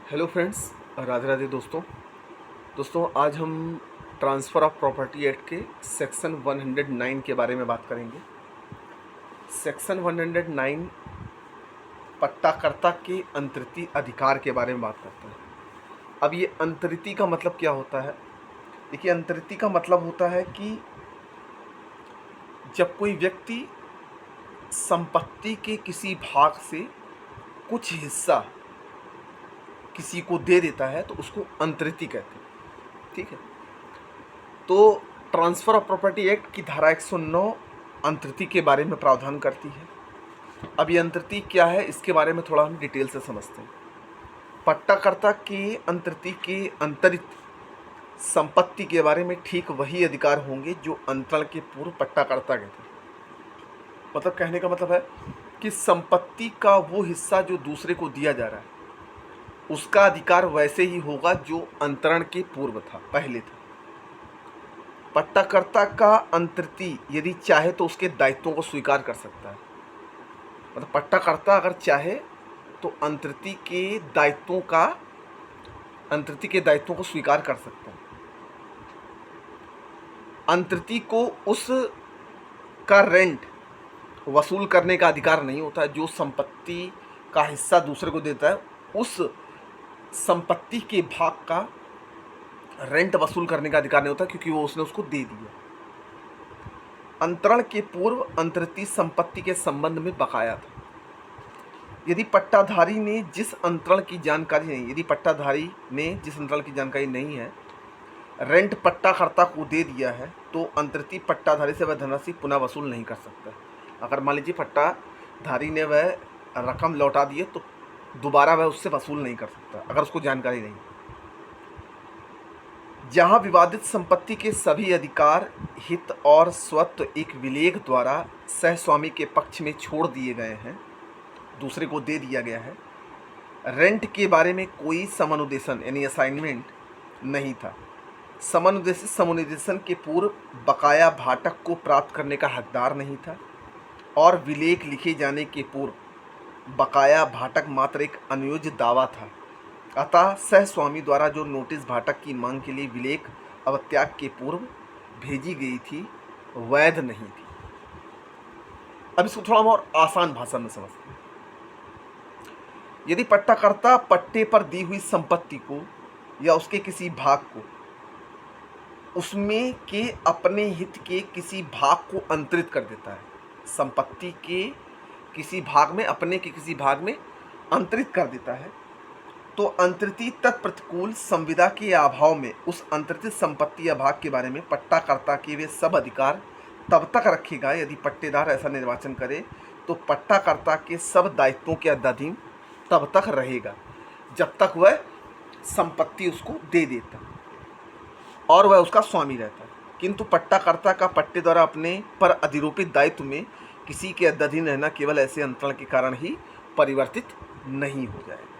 Hello friends, Radhe Radhe दोस्तों आज हम ट्रांसफ़र ऑफ प्रॉपर्टी एक्ट के सेक्शन 109 के बारे में बात करेंगे। सेक्शन 109 पट्टाकर्ता के अंतरिक्ष अधिकार के बारे में बात करता है। अब ये अंतरिक्ष का मतलब क्या होता है? देखिए, अंतरिक्ष का मतलब होता है कि जब कोई व्यक्ति संपत्ति के किसी भाग से कुछ हिस्सा किसी को दे देता है तो उसको अंतरिक्ष कहते हैं। ठीक है, तो ट्रांसफ़र ऑफ प्रॉपर्टी एक्ट की धारा 109 अंतरिक्ष के बारे में प्रावधान करती है। अब ये अंतरिक्ष क्या है, इसके बारे में थोड़ा हम डिटेल से समझते हैं। पट्टाकर्ता के अंतरिक्ष के अंतरित संपत्ति के बारे में ठीक वही अधिकार होंगे जो अंतरण के पूर्व पट्टाकर्ता के थे। मतलब कहने का मतलब है कि संपत्ति का वो हिस्सा जो दूसरे को दिया जा रहा है उसका अधिकार वैसे ही होगा जो अंतरण के पूर्व था, पहले था। पट्टाकर्ता का अंतरिक्ष यदि चाहे तो उसके दायित्वों को स्वीकार कर सकता है। मतलब पट्टाकर्ता अगर चाहे तो अंतरिक्ष के दायित्वों को स्वीकार कर सकता है। अंतरिक्ष को उस का रेंट वसूल करने का अधिकार नहीं होता है। जो संपत्ति का हिस्सा दूसरे को देता है उस संपत्ति के भाग का रेंट वसूल करने का अधिकार नहीं होता, क्योंकि वो उसने उसको दे दिया। अंतरण के पूर्व अंतरिक्ष संपत्ति के संबंध में बकाया था। यदि पट्टाधारी ने जिस अंतरण की जानकारी नहीं है रेंट पट्टाकर्ता को दे दिया है तो अंतरिक्ष पट्टाधारी से वह धनराशि पुनः वसूल नहीं कर सकता। अगर मान लीजिए पट्टाधारी ने वह रकम लौटा दी है तो दोबारा वह उससे वसूल नहीं कर सकता अगर उसको जानकारी नहीं। जहां विवादित संपत्ति के सभी अधिकार, हित और स्वत्व एक विलेख द्वारा सहस्वामी के पक्ष में छोड़ दिए गए हैं, दूसरे को दे दिया गया है, रेंट के बारे में कोई समनुदेशन यानी असाइनमेंट नहीं था। समनुदेशन के पूर्व बकाया भाटक को प्राप्त करने का हकदार नहीं था और विलेख लिखे जाने के पूर्व बकाया भाटक मात्र एक अनुयोज्य दावा था। अतः सहस्वामी द्वारा जो नोटिस भाटक की मांग के लिए विलेख अवत्याग के पूर्व भेजी गई थी वैध नहीं थी। अब इसको थोड़ा और आसान भाषा में समझते हैं। यदि पट्टाकर्ता पट्टे पर दी हुई संपत्ति को या उसके किसी भाग को उसमें के अपने हित के किसी भाग को अंतरित कर देता है, संपत्ति के किसी भाग में अपने के किसी भाग में अंतरित कर देता है, तो अंतरित तत्प्रतिकूल संविदा के अभाव में उस अंतरित संपत्ति या भाग के बारे में पट्टाकर्ता के वे सब अधिकार तब तक रखेगा यदि पट्टेदार ऐसा निर्वाचन करे तो पट्टाकर्ता के सब दायित्वों के अधीन तब तक रहेगा जब तक वह संपत्ति उसको दे देता और वह उसका स्वामी रहता है। किंतु पट्टाकर्ता का पट्टे द्वारा अपने पर अधिरोपित दायित्व में किसी के अधीन रहना केवल ऐसे अंतरण के कारण ही परिवर्तित नहीं हो जाएगा।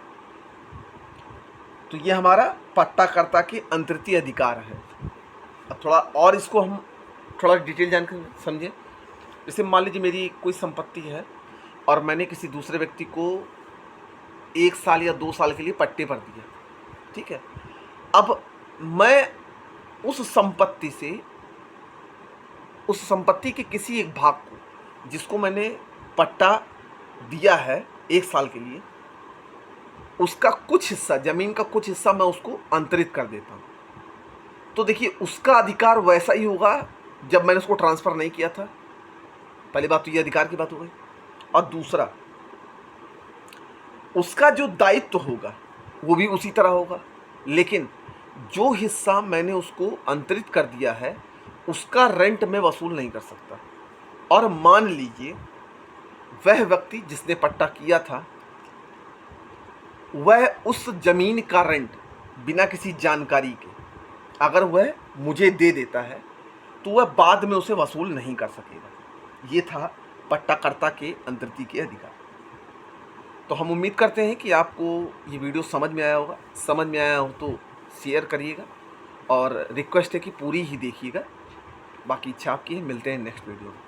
तो ये हमारा पट्टाकर्ता के अंतरिक्ष अधिकार है। अब थोड़ा और इसको हम थोड़ा डिटेल जानकर समझें। जैसे मान लीजिए मेरी कोई संपत्ति है और मैंने किसी दूसरे व्यक्ति को 1 साल या 2 साल के लिए पट्टे पर दिया। ठीक है, अब मैं उस संपत्ति के किसी एक भाग को जिसको मैंने पट्टा दिया है 1 साल के लिए, उसका कुछ हिस्सा, जमीन का कुछ हिस्सा मैं उसको अंतरित कर देता हूँ। तो देखिए उसका अधिकार वैसा ही होगा जब मैंने उसको ट्रांसफ़र नहीं किया था। पहली बात तो ये अधिकार की बात हो गई। और दूसरा, उसका जो दायित्व होगा वो भी उसी तरह होगा, लेकिन जो हिस्सा मैंने उसको अंतरित कर दिया है उसका रेंट मैं वसूल नहीं कर सकता। और मान लीजिए वह व्यक्ति जिसने पट्टा किया था वह उस जमीन का रेंट बिना किसी जानकारी के अगर वह मुझे दे देता है तो वह बाद में उसे वसूल नहीं कर सकेगा। ये था पट्टाकर्ता के अंतरिक्ष के अधिकार। तो हम उम्मीद करते हैं कि आपको ये वीडियो समझ में आया होगा। समझ में आया हो तो शेयर करिएगा और रिक्वेस्ट है कि पूरी ही देखिएगा। बाकी इच्छा आपकी है। मिलते हैं नेक्स्ट वीडियो में।